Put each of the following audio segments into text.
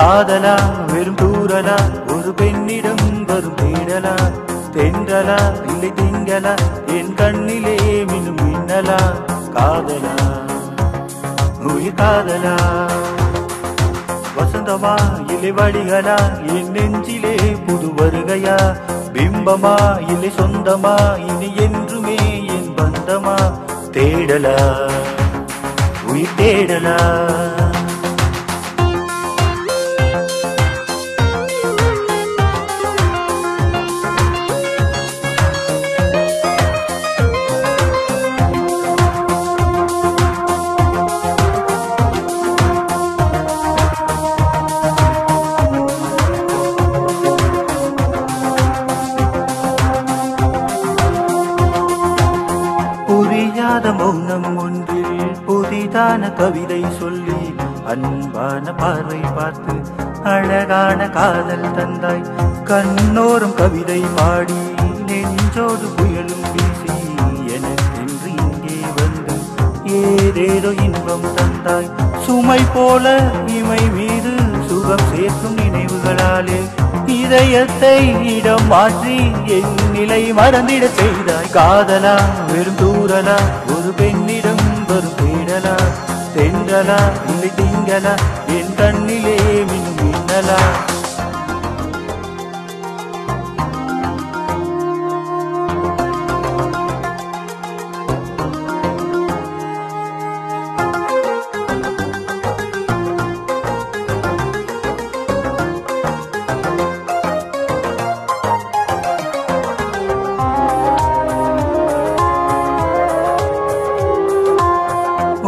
காதலா வெறும் தூரலா ஒரு பெண்ணிடம் வரும் தேடலா தென்றலா இல்லை திங்களா என் கண்ணிலே மின்னும் மின்னலா காதலா உயிர் காதலா வசந்தமா இல்லை வடிகளா என் நெஞ்சிலே புது வருகையா பிம்பமா இல்லை சொந்தமா இனி என்றுமே என் பந்தமா தேடலா உயிர் தேடலா புரியாத மௌனம் ஒன்றில் புதிதான கவிதை சொல்லி அன்பான பார்வை பார்த்து அழகான காதல் தந்தாய் கண்ணோரம் கவிதை பாடி நெஞ்சோடு புயலும் வீசி எனக்கென்று இங்கே வந்து ஏதேதோ இன்பம் தந்தாய் சுமை போல இமை மீது சுகம் சேர்க்கும் நினைவுகளாலே இதயத்தை இடம் மாற்றி என் நிலை மறந்திட செய்தாய் காதலா வெறும் தூரலா ஒரு பெண்ணிடம் வரும் தேடலா தென்றலா இல்லை திங்களா என் கண்ணிலே மின்னும் மின்னலா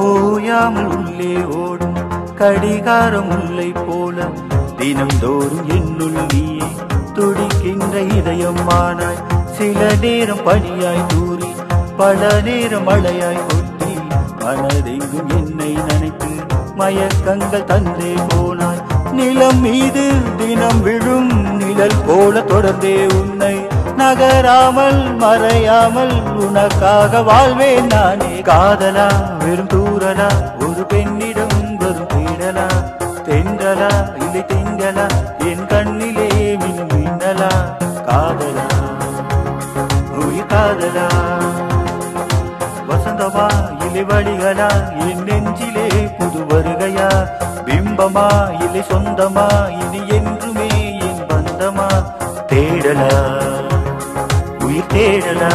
ஓயாமல் உள்ளே ஓடும் கடிகாரம் உள்ளை போல தினம்தோறும் என்னுள் நீயே துடிக்கின்ற இதயம் ஆனாய் சில நேரம் பனியாய் தூறி பல நேரம் மழையாய் கொட்டி மனதெங்கும் என்னை நினைத்து மயக்கங்கள் தந்தே போனாய் நிலம் மீது தினம் விழும் நிழல் போல தொடர்ந்தே உன்னை நகராமல் மறையாமல் உனக்காக வாழ்வேன் நானே காதலா வெறும் தூரலா ஒரு பெண்ணிடம் வரும் தேடலா தென்றலா இல்லை திங்களா என் கண்ணிலே மின்னும் மின்னலா காதலா உயிர் காதலா வசந்தமா இல்லை வடிகளா என் நெஞ்சிலே புது வருகையா பிம்பமா இல்லை சொந்தமா இனி என்றுமே என் பந்தமா தேடலா உயிர் தேடலா